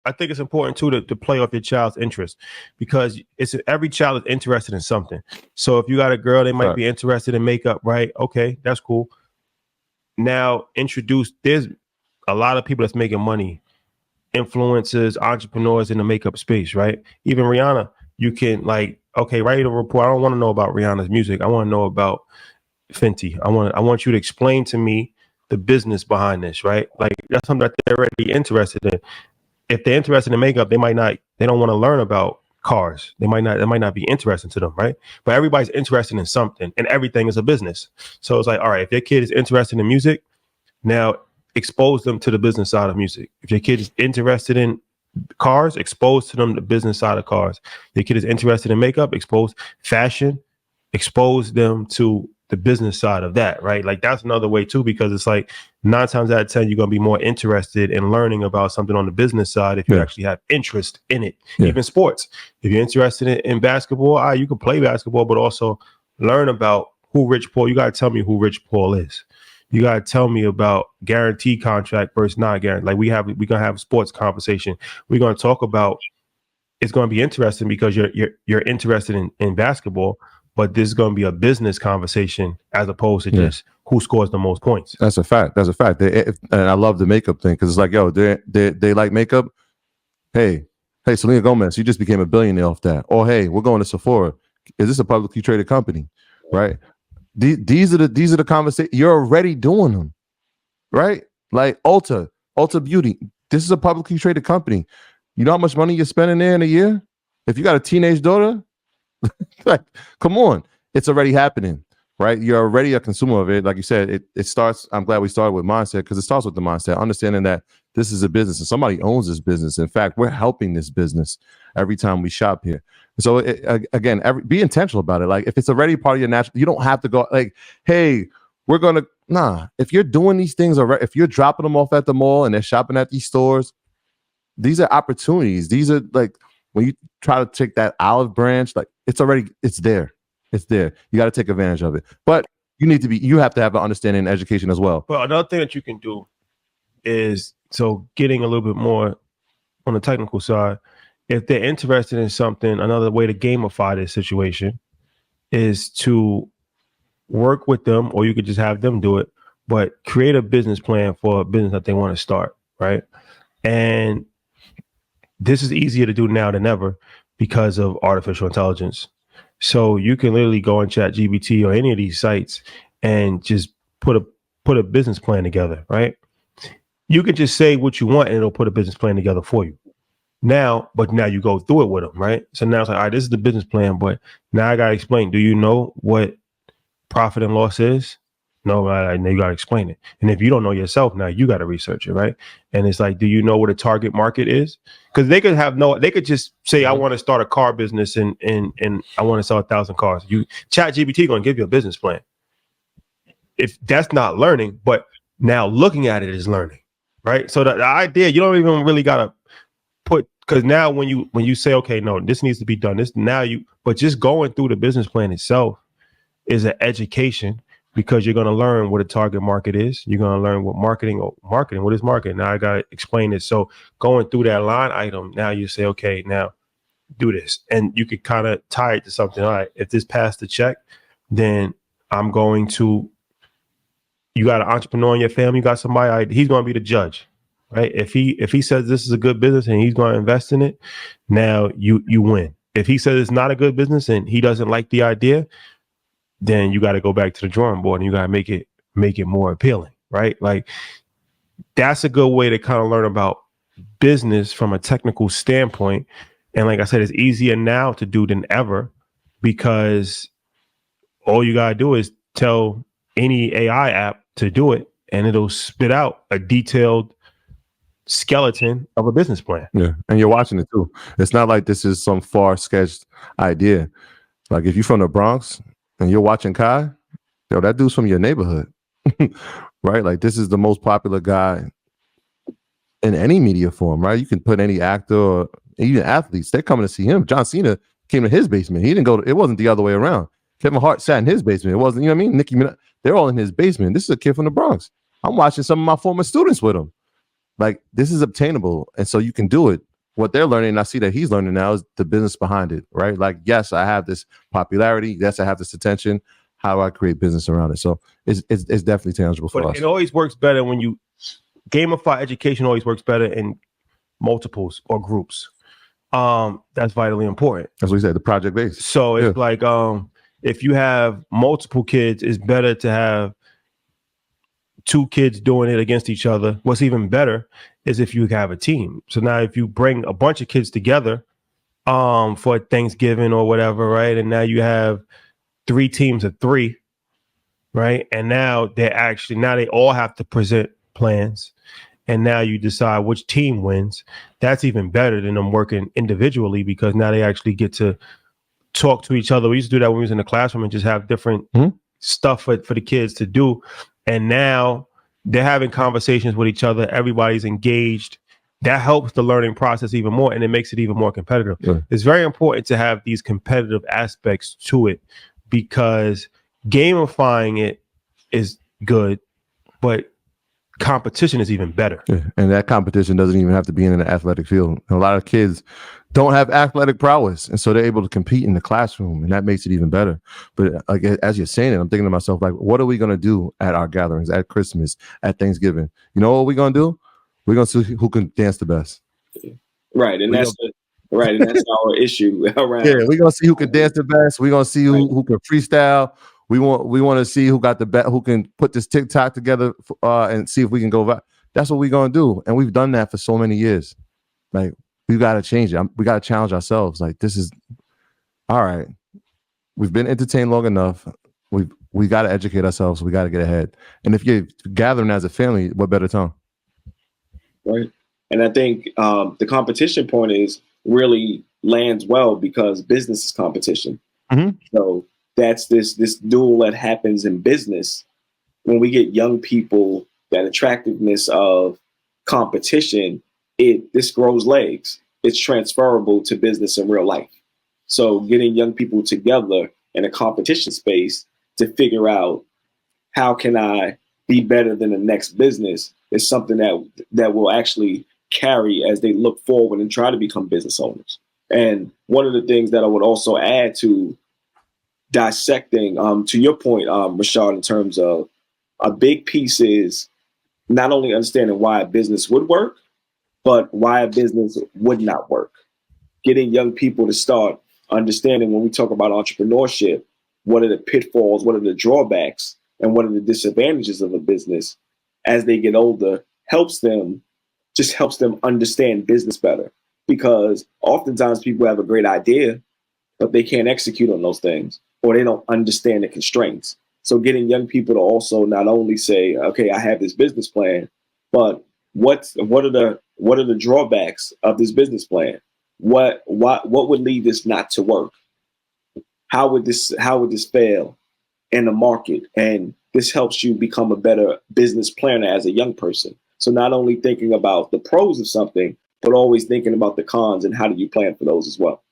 I think it's important too to play off your child's interest, because it's every child is interested in something. So if you got a girl, they might be interested in makeup, right? Okay, that's cool. Now there's a lot of people that's making money, influencers, entrepreneurs in the makeup space, right? Even Rihanna, you can write a report. I don't want to know about Rihanna's music. I want to know about Fenty. I want you to explain to me the business behind this, right? Like that's something that they're already interested in. If they're interested in makeup, they don't want to learn about cars. That might not be interesting to them, right? But everybody's interested in something, and everything is a business. So it's like, all right, if your kid is interested in music, now expose them to the business side of music. If your kid is interested in cars, expose to them the business side of cars. Your kid is interested in makeup, expose fashion, expose them to the business side of that, right? Like that's another way too, because it's like 9 times out of 10, you're going to be more interested in learning about something on the business side if you actually have interest in it. Even sports. If you're interested in basketball, you can play basketball, but also learn about who Rich Paul. You got to tell me who Rich Paul is. You got to tell me about guaranteed contract versus not guaranteed. Like we're going to have a sports conversation. We're going to talk about, it's going to be interesting because you're interested in basketball, but this is going to be a business conversation as opposed to just who scores the most points. That's a fact. And I love the makeup thing, because it's like, yo, they like makeup. Hey, Selena Gomez, you just became a billionaire off that. Or hey, we're going to Sephora. Is this a publicly traded company? Right? These are the conversations. You're already doing them, right? Like Ulta Beauty. This is a publicly traded company. You know how much money you're spending there in a year? If you got a teenage daughter, like, come on, it's already happening, right? You're already a consumer of it. Like you said, it starts. I'm glad we started with mindset, because it starts with the mindset, understanding that this is a business and somebody owns this business. In fact, we're helping this business every time we shop here. So again, be intentional about it. Like if it's already part of your natural, you don't have to go like, hey, we're gonna If you're doing these things, or if you're dropping them off at the mall and they're shopping at these stores, these are opportunities. These are like when you try to take that olive branch, like it's there. It's there. You got to take advantage of it. But you have to have an understanding and education as well. Well, another thing that you can do is, so getting a little bit more on the technical side, if they're interested in something, another way to gamify this situation is to work with them, or you could just have them do it, but create a business plan for a business that they want to start, right? And this is easier to do now than ever because of artificial intelligence. So you can literally go on ChatGPT or any of these sites and just put a business plan together, right? You can just say what you want and it'll put a business plan together for you. But now you go through it with them, right? So now it's like, all right, this is the business plan, but now I got to explain, do you know what profit and loss is? No, you got to explain it. And if you don't know yourself, now you got to research it, right? And it's like, do you know what a target market is? Because they could just say, I want to start a car business and I want to sell 1,000 cars. ChatGPT going to give you a business plan. If that's not learning, but now looking at it is learning, right? So the idea, you don't even really got to put, because now when you say, okay, no, this needs to be done, but just going through the business plan itself is an education, because you're going to learn what a target market is. You're going to learn what what is marketing? Now I got to explain it. So going through that line item, now you say, okay, now do this. And you could kind of tie it to something. All right, if this passed the check, then I'm going to, you got an entrepreneur in your family, you got somebody, he's going to be the judge, right? If he says this is a good business and he's going to invest in it, now you win. If he says it's not a good business and he doesn't like the idea, then you got to go back to the drawing board and you got to make it more appealing, right? Like that's a good way to kind of learn about business from a technical standpoint. And like I said, it's easier now to do than ever, because all you got to do is tell any AI app to do it and it'll spit out a detailed skeleton of a business plan. Yeah. And you're watching it too. It's not like this is some far-sketched idea. Like if you're from the Bronx and you're watching Kai, that dude's from your neighborhood, right? Like this is the most popular guy in any media form, right? You can put any actor or even athletes, they're coming to see him. John Cena came to his basement. He didn't go it wasn't the other way around. Kevin Hart sat in his basement. It wasn't, you know what I mean? Nicki Minaj, they're all in his basement. This is a kid from the Bronx. I'm watching some of my former students with him. Like this is obtainable. And so you can do it. what they're learning, and I see that he's learning now, is the business behind it, right? Like, yes, I have this popularity. Yes, I have this attention. How do I create business around it? So it's definitely tangible for us. It always works better when you gamify education. Always works better in multiples or groups. That's vitally important. As we said, the project base. So it's like if you have multiple kids, it's better to have 2 kids doing it against each other. What's even better is if you have a team. So now if you bring a bunch of kids together for Thanksgiving or whatever, right? And now you have 3 teams of 3, right? And now they all have to present plans. And now you decide which team wins. That's even better than them working individually, because now they actually get to talk to each other. We used to do that when we was in the classroom and just have different stuff for the kids to do. And now they're having conversations with each other. Everybody's engaged. That helps the learning process even more, and it makes it even more competitive. Yeah. It's very important to have these competitive aspects to it, because gamifying it is good, but competition is even better. Yeah. And that competition doesn't even have to be in an athletic field. A lot of kids don't have athletic prowess, and so they're able to compete in the classroom, and that makes it even better. But like, as you're saying it, I'm thinking to myself, like, what are we going to do at our gatherings, at Christmas, at Thanksgiving? You know what we're going to do? We're going to see who can dance the best. Right, and that's our issue around. Yeah, we're going to see who can dance the best. We're going to see who can freestyle. We want to see who got the best, who can put this TikTok together and see if we can go. That's what we're going to do, and we've done that for so many years. Like, we got to change it. We got to challenge ourselves. Like, this is all right. We've been entertained long enough. We got to educate ourselves. We got to get ahead. And if you're gathering as a family, what better time? Right. And I think the competition point is really lands well, because business is competition. Mm-hmm. So that's this duel that happens in business. When we get young people, that attractiveness of competition, this grows legs. It's transferable to business in real life. So getting young people together in a competition space to figure out how can I be better than the next business is something that will actually carry as they look forward and try to become business owners. And one of the things that I would also add to dissecting, to your point, Rashad, in terms of a big piece is not only understanding why a business would work, but why a business would not work. Getting young people to start understanding, when we talk about entrepreneurship, what are the pitfalls, what are the drawbacks, and what are the disadvantages of a business as they get older, helps them understand business better. Because oftentimes people have a great idea, but they can't execute on those things, or they don't understand the constraints. So getting young people to also not only say, okay, I have this business plan, but what are the drawbacks of this business plan? What would lead this not to work? How would this fail in the market? And this helps you become a better business planner as a young person. So not only thinking about the pros of something, but always thinking about the cons and how do you plan for those as well.